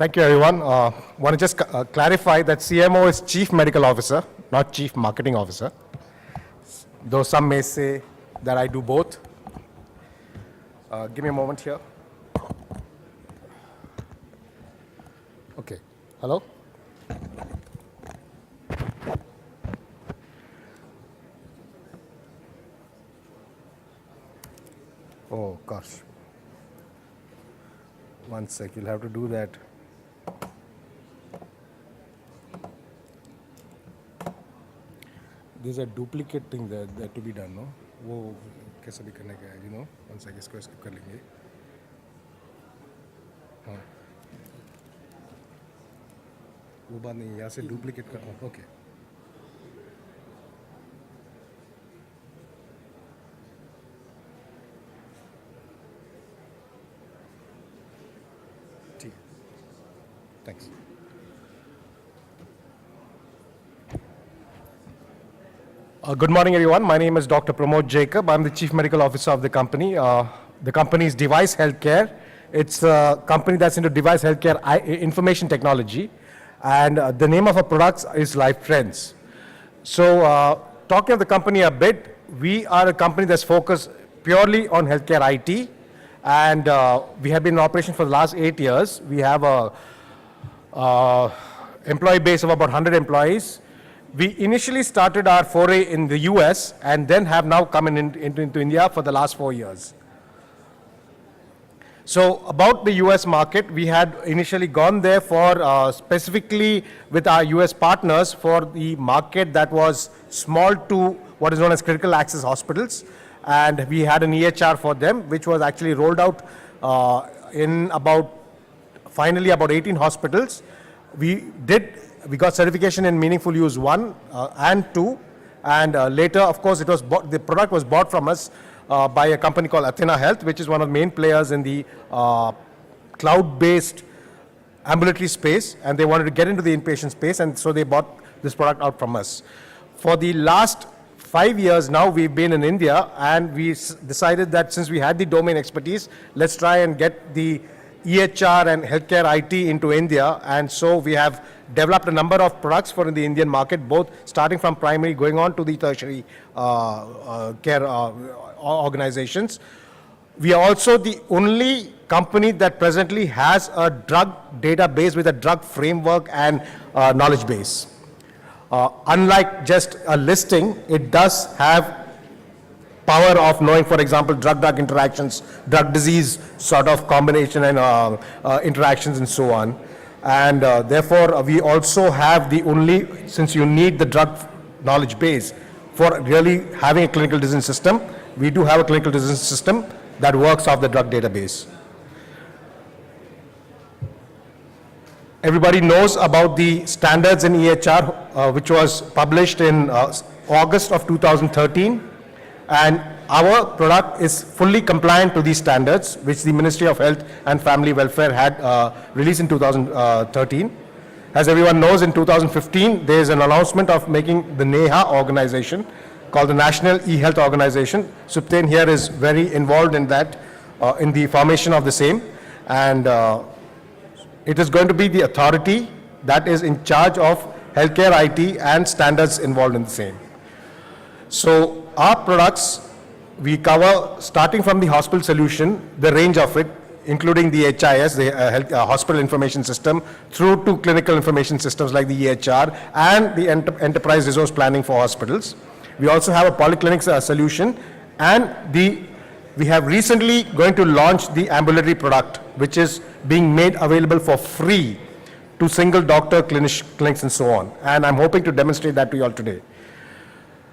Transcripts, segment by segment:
Thank you, everyone. Want to just clarify that CMO is Chief Medical Officer, not Chief Marketing Officer. Though some may say that I do both. Give me a moment here. Okay. Hello? Oh, gosh. One sec, you'll have to do that. There's a duplicate thing that to be done, no? वो कैसे भी करने का है, you know? One sec, इसको skip कर लेंगे. हाँ. वो बात नहीं, यहाँ से duplicate करना, okay. ठीक. Thanks. Good morning, everyone. My name is Dr. Pramod Jacob. I'm the Chief Medical Officer of the company. The company is Device Healthcare. It's a company that's into device healthcare information technology. And the name of our products is LifeTrends. So talking of the company a bit, we are a company that's focused purely on healthcare IT. And we have been in operation for the last 8 years. We have a employee base of about 100 employees. We initially started our foray in the US and then have now come into India for the last 4 years. So about the US market, we had initially gone there for specifically with our US partners for the market that was small to what is known as critical access hospitals. And we had an EHR for them, which was actually rolled out in finally about 18 hospitals. We got certification in Meaningful Use 1 and 2, and later, of course, the product was bought from us by a company called Athena Health, which is one of the main players in the cloud-based ambulatory space, and they wanted to get into the inpatient space, and so they bought this product out from us. For the last 5 years now, we've been in India, and we decided that since we had the domain expertise, let's try and get the EHR and healthcare IT into India, and so we have developed a number of products for the Indian market, both starting from primary, going on to the tertiary care organizations. We are also the only company that presently has a drug database with a drug framework and knowledge base. Unlike just a listing, it does have power of knowing, for example, drug-drug interactions, drug-disease sort of combination and interactions and so on. And therefore, we also have the only, since you need the drug knowledge base for really having a clinical decision system, we do have a clinical decision system that works off the drug database. Everybody knows about the standards in EHR, which was published in August of 2013. And our product is fully compliant to these standards, which the Ministry of Health and Family Welfare had released in 2013. As everyone knows, in 2015, there is an announcement of making the NEHA organization called the National E-Health Organization. Supten here is very involved in that, in the formation of the same. And it is going to be the authority that is in charge of healthcare IT and standards involved in the same. So our products, we cover, starting from the hospital solution, the range of it, including the HIS, the hospital information system, through to clinical information systems like the EHR and the enterprise resource planning for hospitals. We also have a polyclinic solution, and we have recently going to launch the ambulatory product, which is being made available for free to single doctor clinics and so on. And I'm hoping to demonstrate that to you all today.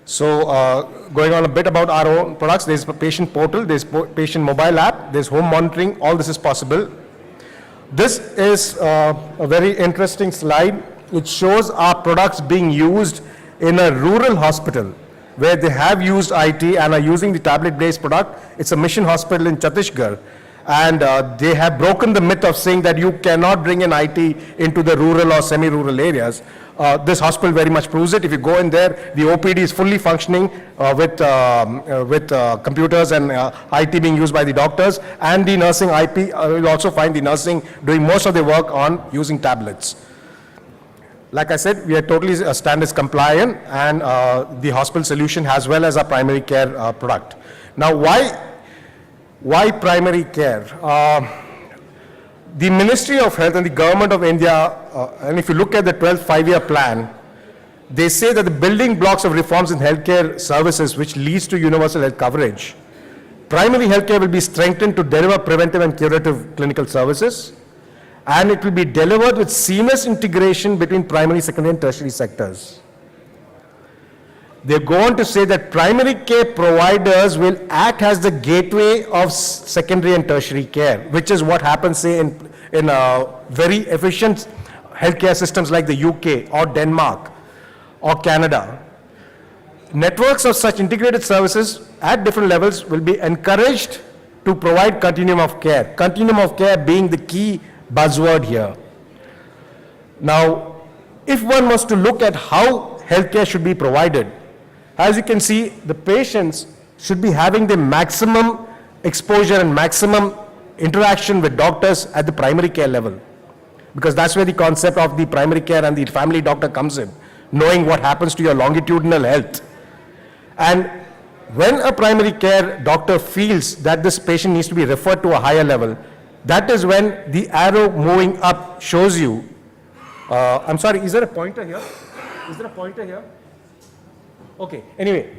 So going on a bit about our own products, there's a patient portal, there's patient mobile app, there's home monitoring, all this is possible. This is a very interesting slide. It shows our products being used in a rural hospital where they have used IT and are using the tablet-based product. It's a mission hospital in Chhattisgarh. And they have broken the myth of saying that you cannot bring in IT into the rural or semi-rural areas. This hospital very much proves it. If you go in there, the OPD is fully functioning with computers and IT being used by the doctors, and the nursing IP, you'll also find the nursing doing most of the work on using tablets. Like I said, we are totally standards compliant, and the hospital solution as well as our primary care product. Now, why primary care? The Ministry of Health and the Government of India, and if you look at the 12th five-year plan, they say that the building blocks of reforms in healthcare services which leads to universal health coverage, primary healthcare will be strengthened to deliver preventive and curative clinical services, and it will be delivered with seamless integration between primary, secondary, and tertiary sectors. They go on to say that primary care providers will act as the gateway of secondary and tertiary care, which is what happens, say, in very efficient healthcare systems like the UK or Denmark or Canada. Networks of such integrated services at different levels will be encouraged to provide continuum of care. Continuum of care being the key buzzword here. Now, if one was to look at how healthcare should be provided, as you can see, the patients should be having the maximum exposure and maximum interaction with doctors at the primary care level, because that's where the concept of the primary care and the family doctor comes in, knowing what happens to your longitudinal health. And when a primary care doctor feels that this patient needs to be referred to a higher level, that is when the arrow moving up shows you, I'm sorry, is there a pointer here? Is there a pointer here? Okay, anyway,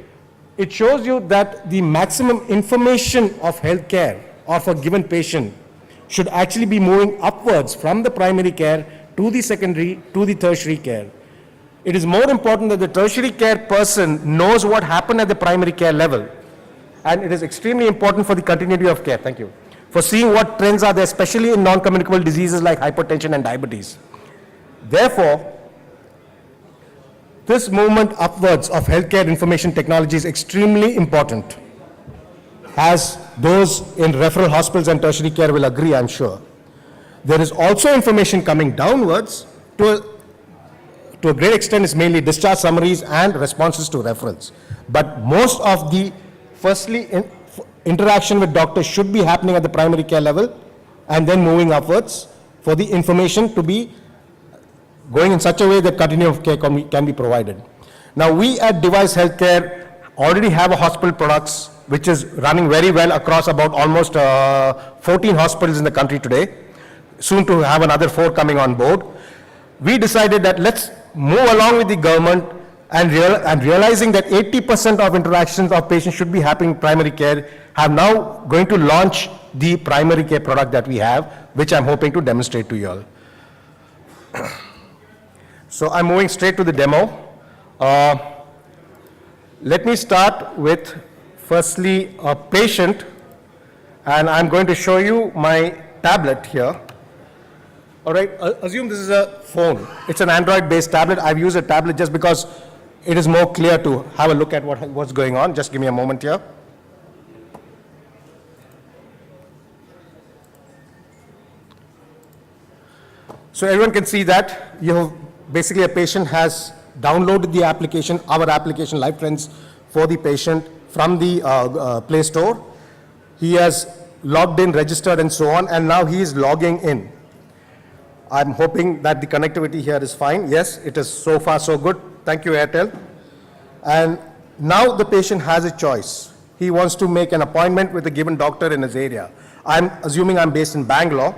it shows you that the maximum information of healthcare of a given patient should actually be moving upwards from the primary care to the secondary to the tertiary care. It is more important that the tertiary care person knows what happened at the primary care level, and it is extremely important for the continuity of care, thank you, for seeing what trends are there, especially in non-communicable diseases like hypertension and diabetes. Therefore, this movement upwards of healthcare information technology is extremely important, as those in referral hospitals and tertiary care will agree, I'm sure. There is also information coming downwards to a great extent. Is mainly discharge summaries and responses to referrals. But most of the, firstly, interaction with doctors should be happening at the primary care level, and then moving upwards for the information to be going in such a way that continuum of care can be provided. Now, we at Device Healthcare already have a hospital products which is running very well across about almost 14 hospitals in the country today, soon to have another 4 coming on board. We decided that let's move along with the government and realizing that 80% of interactions of patients should be happening in primary care, have now going to launch the primary care product that we have, which I'm hoping to demonstrate to you all. So I'm moving straight to the demo. Let me start with, firstly, a patient, and I'm going to show you my tablet here. All right, assume this is a phone. It's an Android-based tablet. I've used a tablet just because it is more clear to have a look at what's going on. Just give me a moment here. So everyone can see that you have basically a patient has downloaded the application, our application, LifeTrends, for the patient from the Play Store. He has logged in, registered, and so on, and now he is logging in. I'm hoping that the connectivity here is fine. Yes, it is so far so good. Thank you, Airtel. And now the patient has a choice. He wants to make an appointment with a given doctor in his area. I'm assuming I'm based in Bangalore,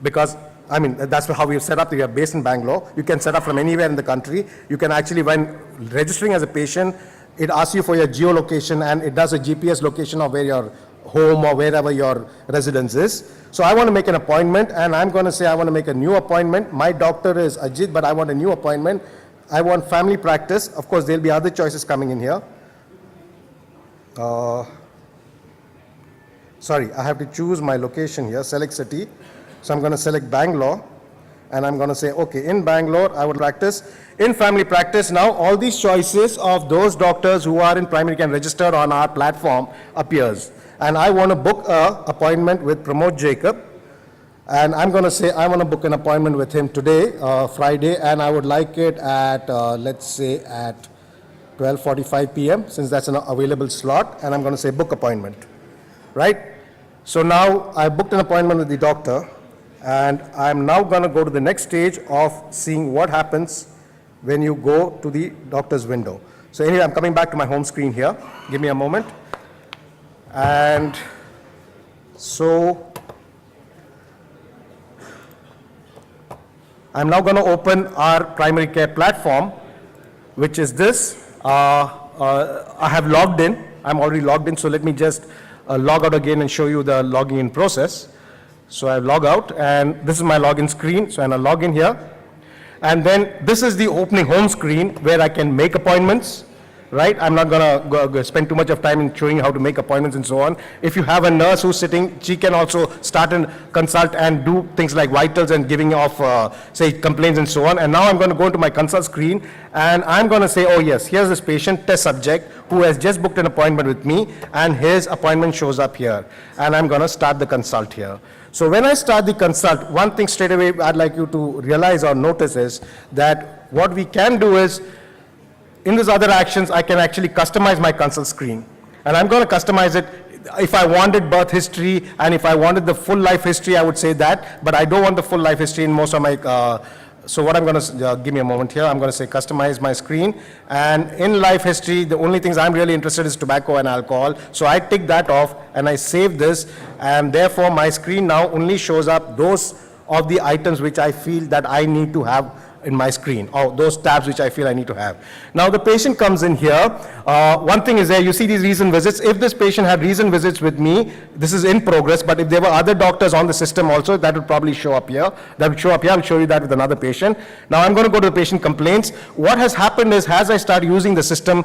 because I mean, that's how we've set up. We are based in Bangalore. You can set up from anywhere in the country. You can actually, when registering as a patient, it asks you for your geolocation, and it does a GPS location of where your home or wherever your residence is. So I want to make an appointment, and I'm going to say I want to make a new appointment. My doctor is Ajit, but I want a new appointment. I want family practice. Of course, there'll be other choices coming in here. Sorry, I have to choose my location here, select city. So I'm going to select Bangalore, and I'm going to say, okay, in Bangalore, I would practice. In family practice, now all these choices of those doctors who are in primary care registered on our platform appears. And I want to book an appointment with Pramod Jacob. And I'm going to say I want to book an appointment with him today, Friday, and I would like it at, let's say, at 12:45 p.m., since that's an available slot, and I'm going to say book appointment, right? So now I booked an appointment with the doctor, and I'm now going to go to the next stage of seeing what happens when you go to the doctor's window. So anyway, I'm coming back to my home screen here. Give me a moment. And so I'm now going to open our primary care platform, which is this. I have logged in. I'm already logged in, so let me just log out again and show you the logging in process. So I log out, and this is my login screen. So I'm going to log in here. And then this is the opening home screen where I can make appointments, right? I'm not going to spend too much of time in showing how to make appointments and so on. If you have a nurse who's sitting, she can also start and consult and do things like vitals and giving off, say, complaints and so on. And now I'm going to go into my consult screen, and I'm going to say, oh yes, here's this patient test subject who has just booked an appointment with me, and his appointment shows up here. And I'm going to start the consult here. So when I start the consult, one thing straight away I'd like you to realize or notice is that what we can do is, in these other actions, I can actually customize my consult screen. And I'm going to customize it. If I wanted birth history and if I wanted the full life history, I would say that, but I don't want the full life history in most of my, so what I'm going to, give me a moment here, I'm going to say customize my screen. And in life history, the only things I'm really interested in is tobacco and alcohol. So I tick that off and I save this, and therefore my screen now only shows up those of the items which I feel that I need to have in my screen, or those tabs which I feel I need to have. Now the patient comes in here. One thing is there, you see these recent visits. If this patient had recent visits with me, this is in progress, but if there were other doctors on the system also, that would probably show up here. That would show up here. I'll show you that with another patient. Now I'm going to go to the patient complaints. What has happened is, as I start using the system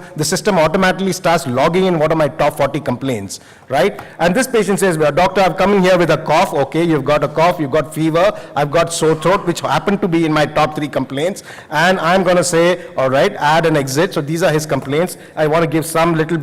automatically starts logging in what are my top 40 complaints, right? And this patient says, well, doctor, I've come in here with a cough. Okay, you've got a cough, you've got fever, I've got sore throat, which happen to be in my top 3 complaints, and I'm going to say, all right, add and exit. So these are his complaints. I want to give some little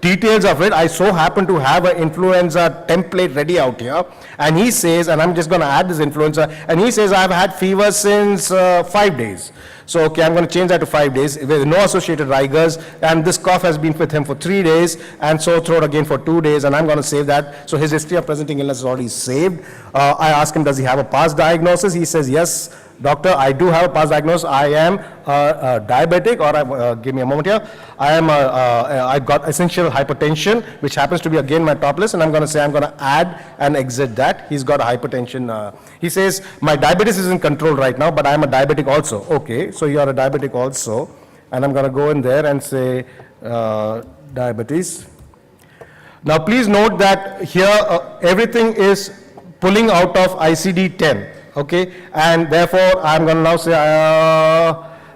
details of it. I so happen to have an influenza template ready out here, and he says, and I'm just going to add this influenza, and he says, I've had fever since 5 days. So, okay, I'm going to change that to 5 days with no associated rigors, and this cough has been with him for 3 days, and sore throat again for 2 days, and I'm going to save that. So his history of presenting illness is already saved. I ask him, does he have a past diagnosis? He says, yes, doctor, I do have a past diagnosis. I am diabetic, or give me a moment here. I've got essential hypertension, which happens to be again my top list, and I'm going to say I'm going to add and exit that. He's got a hypertension. He says, my diabetes is in control right now, but I'm a diabetic also. Okay, so you are a diabetic also, and I'm going to go in there and say diabetes. Now please note that here everything is pulling out of ICD-10. Okay, and therefore I'm going to now say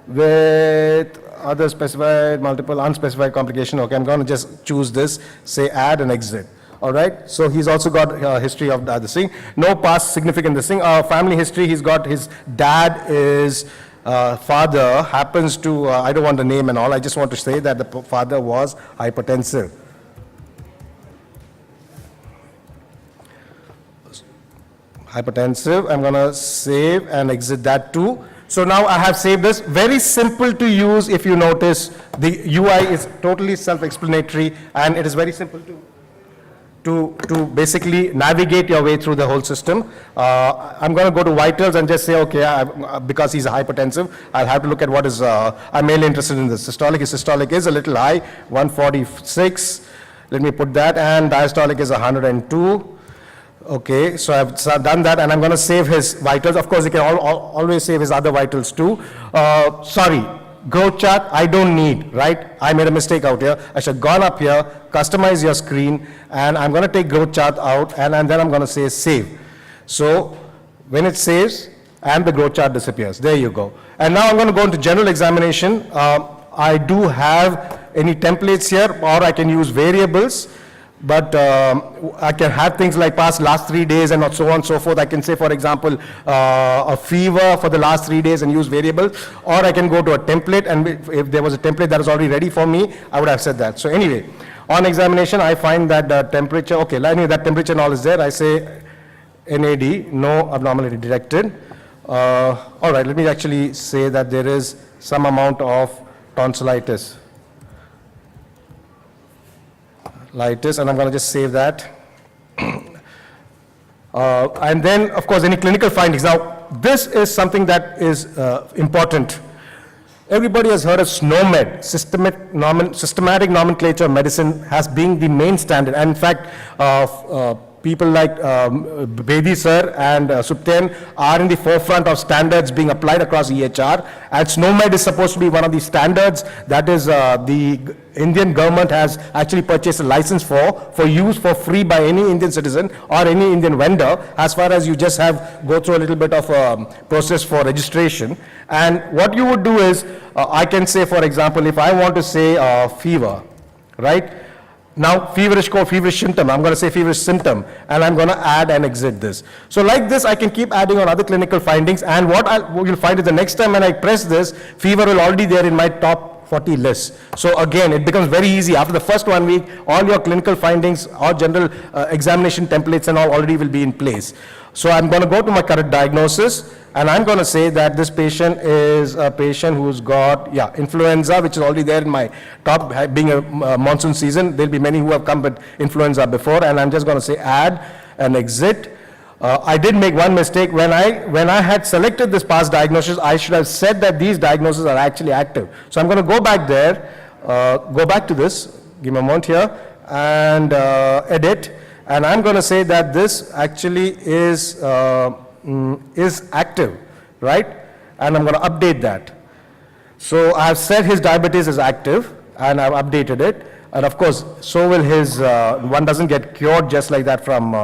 with other specified, multiple unspecified complication. Okay, I'm going to just choose this, say add and exit. All right, so he's also got a history of this thing. No past significant this thing. Family history, he's got his dad is father happens to, I don't want the name and all, I just want to say that the father was hypertensive. Hypertensive, I'm going to save and exit that too. So now I have saved this. Very simple to use. If you notice, the UI is totally self-explanatory, and it is very simple to basically navigate your way through the whole system. I'm going to go to vitals and just say, okay, because he's a hypertensive, I'll have to look at what is, I'm mainly interested in the systolic. His systolic is a little high, 146. Let me put that, and diastolic is 102. Okay, so I've done that, and I'm going to save his vitals. Of course, you can always save his other vitals too. Sorry, growth chart, I don't need, right? I made a mistake out here. I should have gone up here, customize your screen, and I'm going to take growth chart out, and then I'm going to say save. So when it saves, and the growth chart disappears. There you go. And now I'm going to go into general examination. I do have any templates here, or I can use variables. But I can have things like last 3 days and so on and so forth. I can say, for example, a fever for the last 3 days and use variable, or I can go to a template, and if there was a template that is already ready for me, I would have said that. So anyway, on examination, I find that the temperature, okay, anyway, that temperature and all is there. I say NAD, no abnormality detected. All right, let me actually say that there is some amount of tonsillitis. And I'm going to just save that. And then, of course, any clinical findings. Now, this is something that is important. Everybody has heard of SNOMED, systematic nomenclature of medicine, has been the main standard. And in fact, people like Bedi sir and Supten are in the forefront of standards being applied across EHR. And SNOMED is supposed to be one of the standards that is the Indian government has actually purchased a license for use for free by any Indian citizen or any Indian vendor, as far as you just have go through a little bit of a process for registration. And what you would do is, I can say, for example, if I want to say fever, right? Now, feverish symptom, I'm going to say feverish symptom, and I'm going to add and exit this. So like this, I can keep adding on other clinical findings, and what you'll find is the next time when I press this, fever will already there in my top 40 list. So again, it becomes very easy. After the first 1 week, all your clinical findings or general examination templates and all already will be in place. So I'm going to go to my current diagnosis, and I'm going to say that this patient is a patient who's got, influenza, which is already there in my top, being a monsoon season. There'll be many who have come with influenza before, and I'm just going to say add and exit. I did make one mistake. When I had selected this past diagnosis, I should have said that these diagnoses are actually active. So I'm going to go back there, go back to this, give me a moment here, and edit. And I'm going to say that this actually is active, right? And I'm going to update that. So I've said his diabetes is active, and I've updated it. And of course, so will his, one doesn't get cured just like that from,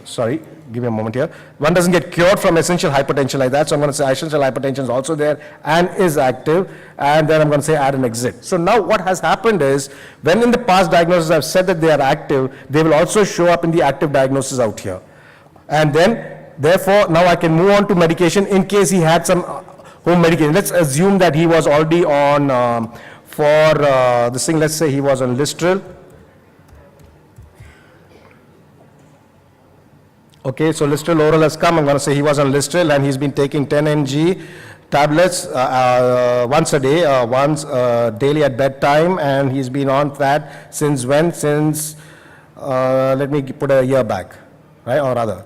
sorry, give me a moment here. One doesn't get cured from essential hypertension like that. So I'm going to say essential hypertension is also there and is active. And then I'm going to say add and exit. So now what has happened is, when in the past diagnosis I've said that they are active, they will also show up in the active diagnosis out here. And then, therefore, now I can move on to medication in case he had some home medication. Let's assume that he was already on, this thing, let's say he was on Listril. Okay, so Listril oral has come. I'm going to say he was on Listril and he's been taking 10 mg tablets once a day, once daily at bedtime, and he's been on that since when? Since, let me put a year back, right, or rather,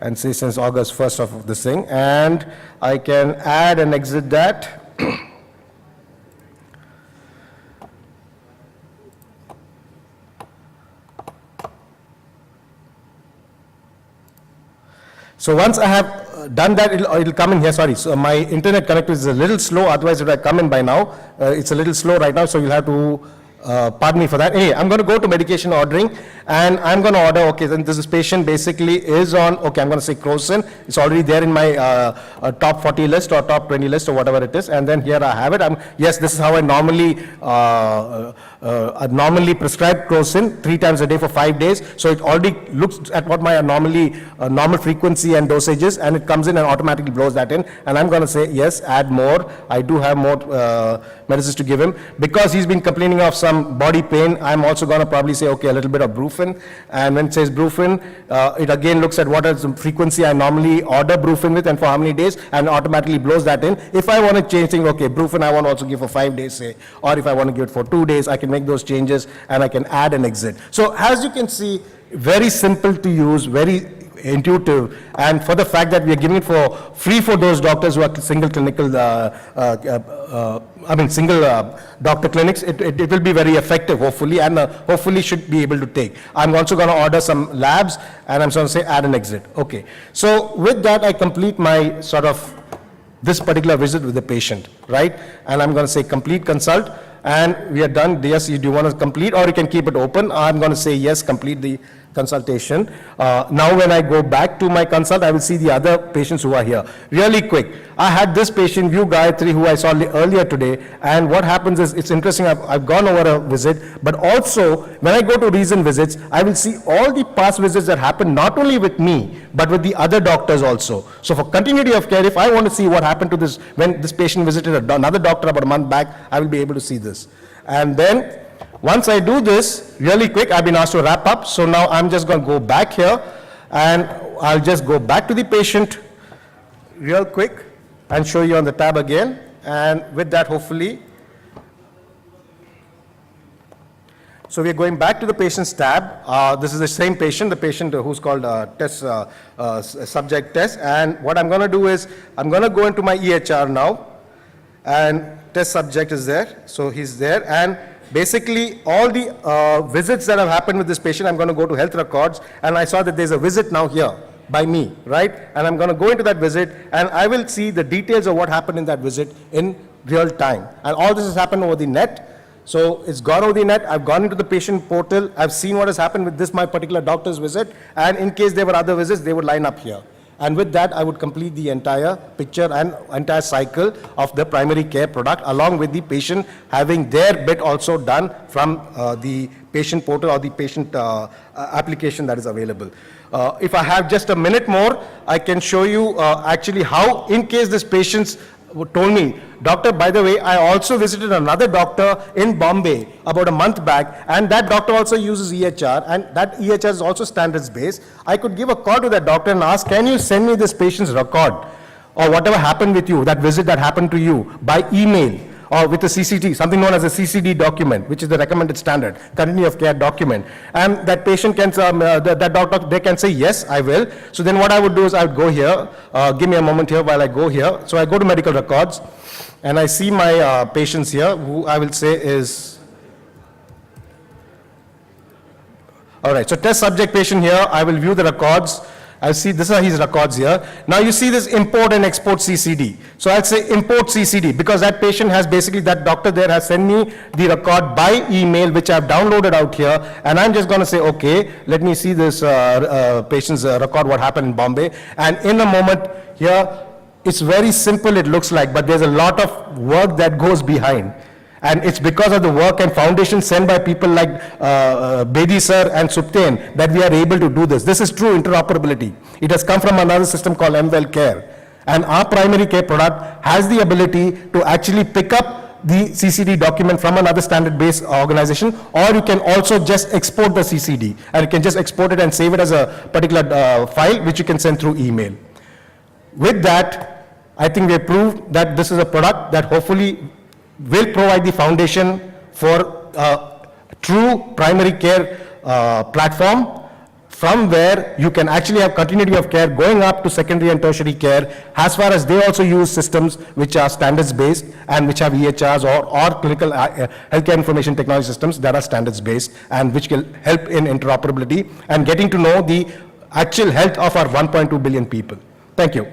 and say since August 1st of this thing, and I can add and exit that. So once I have done that, it'll come in here. Sorry, so my internet connectivity is a little slow. Otherwise, it would have come in by now. It's a little slow right now, so you'll have to pardon me for that. Anyway, I'm going to go to medication ordering, and I'm going to order, okay, then this patient basically is on, okay, I'm going to say Crocin. It's already there in my top 40 list or top 20 list or whatever it is, and then here I have it. Yes, this is how I normally prescribe Crocin 3 times a day for 5 days. So it already looks at what my normal frequency and dosage is, and it comes in and automatically blows that in. And I'm going to say, yes, add more. I do have more medicines to give him. Because he's been complaining of some body pain, I'm also going to probably say, okay, a little bit of Brufen. And when it says Brufen, it again looks at what is the frequency I normally order Brufen with and for how many days, and automatically blows that in. If I want to change things, okay, Brufen I want to also give for 5 days, say, or if I want to give it for 2 days, I can make those changes and I can add and exit. So as you can see, very simple to use, very intuitive, and for the fact that we are giving it for free for those doctors who are single clinical, single doctor clinics, it will be very effective, hopefully, and hopefully should be able to take. I'm also going to order some labs, and I'm going to say add and exit. Okay, so with that, I complete my sort of this particular visit with the patient, right? And I'm going to say complete consult, and we are done. Yes, do you want to complete, or you can keep it open? I'm going to say yes, complete the consultation. Now when I go back to my consult, I will see the other patients who are here. Really quick, I had this patient, View Gayatri, who I saw earlier today, and what happens is, it's interesting, I've gone over a visit, but also when I go to recent visits, I will see all the past visits that happened not only with me, but with the other doctors also. So for continuity of care, if I want to see what happened to this, when this patient visited another doctor about a month back, I will be able to see this. And then, once I do this, really quick, I've been asked to wrap up, so now I'm just going to go back here, And I'll just go back to the patient real quick and show you on the tab again. And with that, hopefully, so we are going back to the patient's tab. This is the same patient, the patient who's called subject test. And what I'm going to do is, I'm going to go into my EHR now, and test subject is there. So he's there, and basically all the visits that have happened with this patient, I'm going to go to health records, and I saw that there's a visit now here by me, right? And I'm going to go into that visit, and I will see the details of what happened in that visit in real time. And all this has happened over the net. So it's gone over the net. I've gone into the patient portal. I've seen what has happened with this, my particular doctor's visit. And in case there were other visits, they would line up here. And with that, I would complete the entire picture and entire cycle of the primary care product, along with the patient having their bit also done from the patient portal or the patient application that is available. If I have just a minute more, I can show you actually how, in case this patient's told me, doctor, by the way, I also visited another doctor in Bombay about a month back, and that doctor also uses EHR, and that EHR is also standards based. I could give a call to that doctor and ask, can you send me this patient's record or whatever happened with you, that visit that happened to you, by email or with a CCT, something known as a CCD document, which is the recommended standard, continuity of care document. And that patient can, that doctor, they can say, yes, I will. So then what I would do is I would go here, give me a moment here while I go here. So I go to medical records, and I see my patients here, who I will say is, all right, so test subject patient here, I will view the records. I see, this are his records here. Now you see this import and export CCD. So I'll say import CCD, because that patient has basically, that doctor there has sent me the record by email, which I've downloaded out here. And I'm just going to say, okay, let me see this patient's record, what happened in Bombay. And in a moment here, it's very simple, it looks like, but there's a lot of work that goes behind. And it's because of the work and foundation sent by people like Bedi sir and Suptain that we are able to do this. This is true interoperability. It has come from another system called MWell Care. And our primary care product has the ability to actually pick up the CCD document from another standard-based organization, or you can also just export the CCD. And you can just export it and save it as a particular file, which you can send through email. With that, I think we have proved that this is a product that hopefully will provide the foundation for true primary care platform, from where you can actually have continuity of care going up to secondary and tertiary care, as far as they also use systems which are standards based and which have EHRs or clinical healthcare information technology systems that are standards based and which will help in interoperability and getting to know the actual health of our 1.2 billion people. Thank you.